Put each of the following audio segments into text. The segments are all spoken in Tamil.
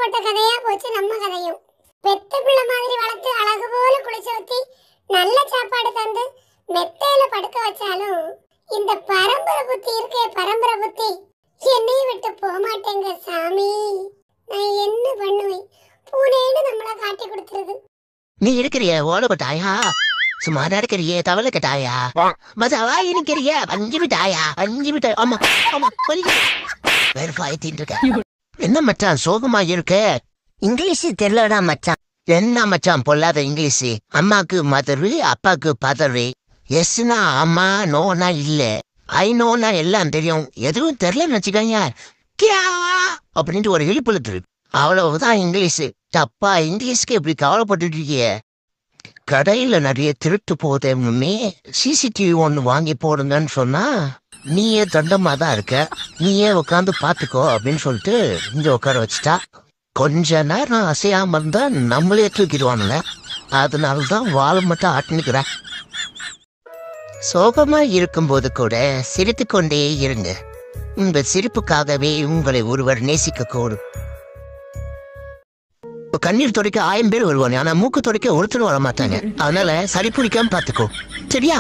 போட்ட கதையா போச்சு நம்ம கதையும். பெத்த பிள்ளை மாதிரி வளர்த்து அழகு போல குளிச்சு ஊத்தி நல்ல சாப்பாடு தந்து மெத்தையில படுக்க வச்சாலும் இந்த பரம்பரை புத்தி இருக்கே, பரம்பரை புத்தி என்னையும் விட்டு போக மாட்டேங்க சாமி. நான் என்ன பண்ணுவேன்? பூனேன்னு நம்மள காட்டி கொடுத்துருது. நீ இருக்கிறிய ஓடப்பட்டாயா, சுமாரா இருக்கிறியே தவளைக்கட்டாயா, மசாவா இருக்கிறிய 5 மிட்டாயா, 5 மிட்டாய். ஆமா ஆமா வேறு காயத்தின் இருக்க. என்ன மச்சான் சோகமா இருக்க? இங்கிலீஷ் தெரியலடா மச்சான். என்ன மச்சான் பொல்லாத இங்கிலீஷ்? அம்மாக்கு மதரு, அப்பாக்கு பதரு. எஸ்னா அம்மா, நோனா இல்ல. ஐ நோனா எல்லாம் தெரியும். எதுவும் தெரியலன்னு வச்சுக்கோங்க அப்படின்ட்டு ஒரு இழுப்புழுத்து. அவ்வளவுதான் இங்கிலீஷ். தப்பா இங்கிலீஷ்க்கு இப்படி கவலைப்பட்டு இருக்கிய. கடையில நிறைய திருட்டு போதேன்னு சிசிடிவி ஒன்று வாங்கி போடுங்கன்னு சொன்னா நீயே தண்டமா தான் இருக்க, நீயே உட்காந்து பாத்துக்கோ அப்படின்னு சொல்லிட்டு இங்க உட்கார வச்சுட்டா. கொஞ்ச நேரம் அசையாம இருந்தா நம்மளே தூக்கிடுவானுங்க. அதனாலதான் வாழை மட்டும் ஆட்டினுக்கிறேன். சோகமா இருக்கும்போது கூட சிரித்து கொண்டே இருங்க. உங்க சிரிப்புக்காகவே உங்களை ஒருவர் நேசிக்க கூடும். கண்ணீர் துடைக்க 1000 பேர் வருவாங்க, ஆனா மூக்கு துடைக்க ஒருத்தரும் வர மாட்டாங்க. அதனால சரி பிடிக்காம பாத்துக்கோ, சரியா?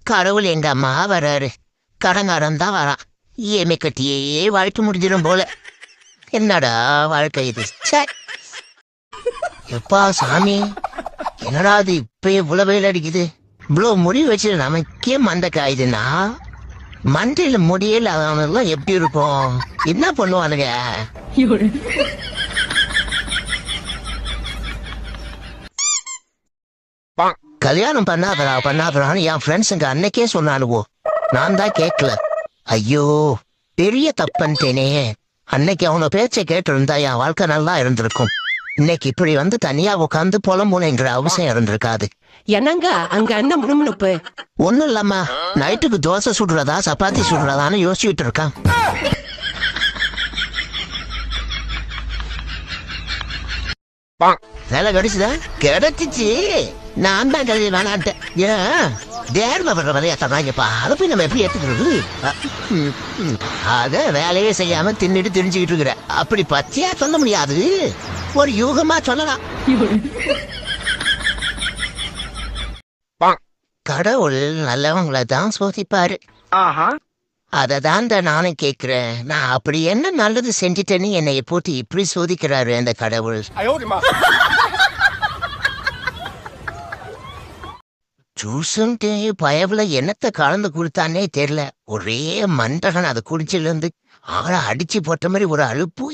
கடவுள் எங்க அம்மா வராரு, கடங்காரன் தான் வரான். ஏமை கட்டியே வாழ்க்கை முடிஞ்சிடும் போல. என்னடா வாழ்க்கை இது? எப்பா சாமி, என்னடா அது இப்பயே இவ்வளவு வெயில் அடிக்குது? இவ்வளோ முடி வச்சு நமக்கே மண்டை காயுதுன்னா மண்டையில முடியல அவனெல்லாம் எப்படி இருக்கும்? என்ன பண்ணுவானுங்க? கல்யாணம் பண்ணாதரான்னு என் ஃப்ரெண்ட்ஸுங்க அன்னைக்கே சொன்னானுவோ. நான் தான் கேட்கல. ஐயோ பெரிய தப்பன்ட்டேனே. அன்னைக்கு அவனை பேச்சை கேட்டிருந்தா என் வாழ்க்கை நல்லா இருந்திருக்கும். இன்னைக்கு இப்படி வந்து தனியா உட்காந்து புலம்புனைங்கிற அவசியம் இருந்திருக்காது. என்னங்க அங்க என்ன முணுமுணுப்பு? ஒண்ணும் இல்லம்மா, நைட்டுக்கு தோசை சுடுறதா சப்பாத்தி சுடுறதான்னு யோசிச்சுட்டு இருக்கான். வேலை கிடைச்சுதா? கிடைச்சிச்சு. நான் தான் கல்வி வேணான்ட்டேன். ஏன் தேர்மை பண்ற விளையாட்டா? அதை போய் நம்ம எப்படி ஏத்துக்கிறது? அத வேலையே செய்யாம தின்னுட்டு தெரிஞ்சுக்கிட்டு இருக்கிற. அப்படி பச்சையா சொல்ல முடியாது, ஒரு யூகமா சொல்லலாம். கடவுள் நல்லவங்களை தான் சோதிப்பாரு. அததான் நானும் கேக்குறேன். நான் அப்படி என்ன நல்லது செஞ்சிட்டேன்னு என்னை போட்டு இப்படி சோதிக்கிறாரு அந்த கடவுள். ஜூசுன்ட்டு பயவுல என்னத்தை கலந்து கொடுத்தானே தெரியல. ஒரே மண்டகன் அதை குடிச்சில இருந்து ஆளை அடிச்சு போட்ட மாதிரி ஒரு அலுப்பு.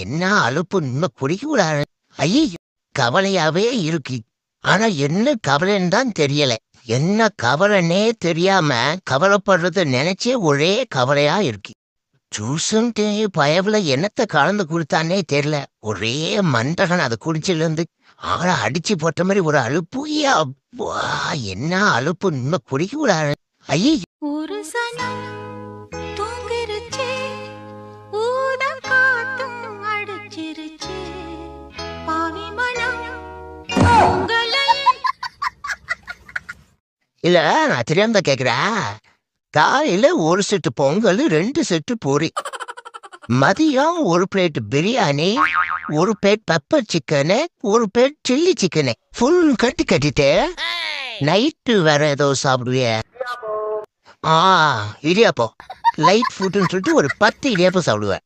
என்ன அலுப்பு, இன்னும் குடிக்க கூடாது. ஐயோ கவலையாவே இருக்கு. ஆனா என்ன கவலைன்னு தான் தெரியல. என்ன கவலைன்னே தெரியாம கவலைப்படுறத நினைச்சே ஒரே கவலையா இருக்கு. ஜூசுன்ட்டு பயவுல என்னத்தை கலந்து கொடுத்தானே தெரியல. ஒரே மண்டகன் அதை குடிச்சில இருந்து ஆளை அடிச்சு போட்ட மாதிரி ஒரு அலுப்பு. என்ன அலுப்பு, இன்னும் குடிக்க கூடாது. ஐயோ ஒரு சனம் தூங்கிருச்சு, ஊத காத்தும் அடிச்சிருச்சு, பாவி மனம் உங்களை. இல்ல நான் தெரியாம தான் கேக்குறேன். காலையில ஒரு செட்டு பொங்கல், 2 செட்டு பூரி, மதியம் ஒரு பிளேட் பிரியாணி, ஒரு பிளேட் பெப்பர் சிக்கனு, ஒரு பிளேட் சில்லி சிக்கனு ஃபுல் கட்டிட்டு நைட்டு வேற ஏதோ சாப்பிடுவிய. இடியாப்பம் லைட் ஃபுட்டுன்னு சொல்லிட்டு ஒரு 10 இடியாப்பம் சாப்பிடுவேன்.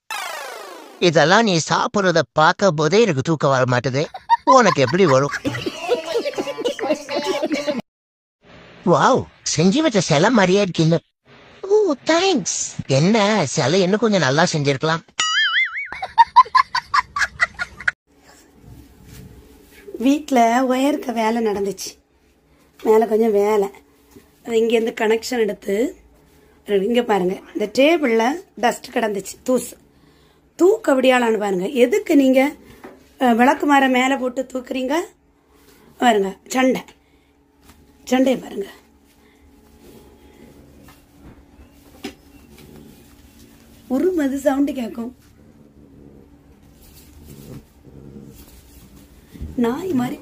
இதெல்லாம் நீ சாப்பிட்றத பார்க்க போதே எனக்கு தூக்கம் வர மாட்டேது. உனக்கு எப்படி வரும்? வாவ், செஞ்சு வச்ச சிலை மாதிரியே இருக்கீங்க. ஓ தேங்க்ஸ். என்ன சிலை என்ன கொஞ்சம் நல்லா செஞ்சிருக்கலாம். வீட்டில் ஒயருக்கு வேலை நடந்துச்சு. மேலே கொஞ்சம் வேலை, அது இங்கேருந்து கனெக்ஷன் எடுத்து இங்கே பாருங்கள். இந்த டேபிளில் டஸ்ட் கிடந்துச்சு, தூக்க விடியாளான்னு பாருங்கள். எதுக்கு நீங்கள் விளக்கு மரம் மேலே போட்டு தூக்குறீங்க? பாருங்க சண்டையை பாருங்க. உருமது சவுண்டு கேட்கும். நாய் மாதிரி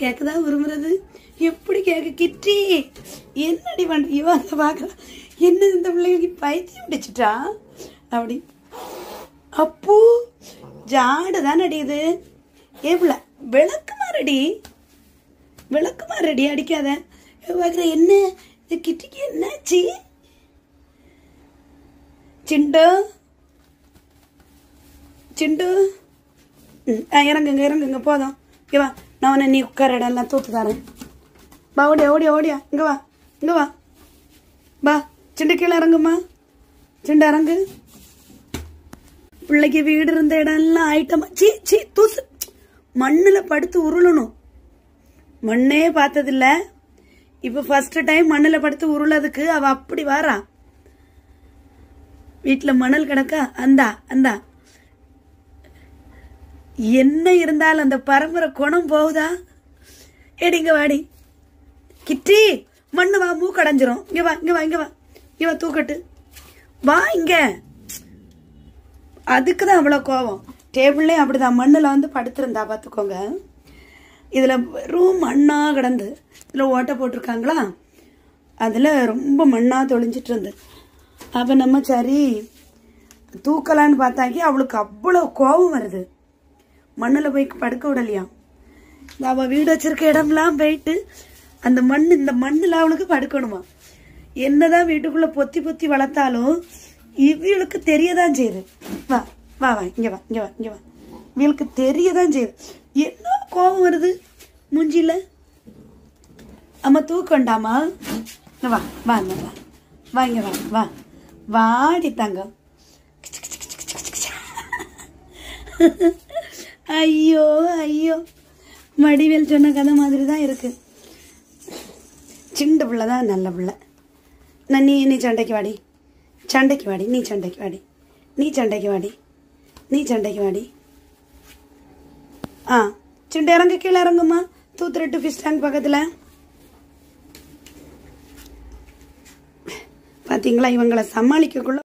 கேக்குதா உருமுறது? எப்படி கேக்கு? கிட்டி என்னடி பண்ற? இவன் பாக்குற என்ன இந்த பிள்ளைக்கு பைத்தியம் பிடிச்சிட்டா அப்படி. அப்பு ஜாடு தானே அடியுது. ஏப்ல விளக்குமாறடி, விளக்குமாறடி, அடிக்காத. பாக்குற என்ன இந்த கிட்டிக்கு என்னாச்சு? சிண்டு சிண்டு இறங்குங்க இறங்குங்க போதும். இங்கே வா, நான் உன்னை நீ உட்கார இடம் எல்லாம் தூத்து தரேன். வா ஓடியா ஓடியா ஓடியா, இங்கே வா இங்கே வா வா. சிண்டு கீழே இறங்குமா, சிண்டு இறங்கு. பிள்ளைக்கு வீடு இருந்த இடம் எல்லாம் ஆயிட்டமா. சீ சீ தூசு. மண்ணில் படுத்து உருளணும். மண்ணே பார்த்ததில்ல, இப்போ ஃபர்ஸ்ட் டைம் மண்ணில் படுத்து உருளதுக்கு அவ அப்படி வாரா. வீட்டில் மணல் கிடக்கா, அந்தா அந்தா. என்ன இருந்தாலும் அந்த பரம்பரை குணம் போகுதா? ஏடிங்க வாடி கிட்டி, மண்ணு வா, மூக்கடைஞ்சிரும். இங்க வா இங்க வா இங்க வா இங்க வா, தூக்கட்டு வா இங்க. அதுக்குதான் அவ்வளவு கோவம். டேபிள்லயும் அப்படிதான் மண்ணுல வந்து படுத்திருந்தா பாத்துக்கோங்க. இதுல வெறும் மண்ணா கிடந்து, இதுல ஓட்டை போட்டிருக்காங்களா, அதுல ரொம்ப மண்ணா தொலைஞ்சிட்டு இருந்து. அப்ப நம்ம சரி தூக்கலான்னு பார்த்தாக்கி அவளுக்கு அவ்வளவு கோபம் வருது. மண்ணில் போய் படுக்க விடலையா. அவள் வீடு வச்சிருக்க இடம்லாம் போயிட்டு அந்த மண், இந்த மண்ணில் அவளுக்கு படுக்கணுமா. என்னதான் வீட்டுக்குள்ள பொத்தி பொத்தி வளர்த்தாலும் இவளுக்கு தெரியதான் செய்யுது. வா வா வா இங்க வா இங்க வா இங்க வா. இவளுக்கு தெரியதான் செய்யுது. என்ன கோபம் வருது மூஞ்சில. அம்மா தூக்கண்டாமா, வா வா வா வா இங்க வா வா வாடி தங்கம். ஐயோ ஐயோ, வடிவேல் சொன்ன கதை மாதிரி தான் இருக்கு. சின்ன பிள்ளை தான் நல்ல பிள்ளை. நான் நீ சண்டைக்கு வாடி, சண்டைக்கு வாடி, நீ சண்டைக்கு வாடி, நீ சண்டைக்கு வாடி, நீ சண்டைக்கு வாடி. சிண்டு இறங்க, கீழே இறங்குமா. தூத்துரெட்டு ஃபிஷ் டேங்க் பக்கத்தில் பார்த்தீங்களா, இவங்களை சமாளிக்கக்குள்ள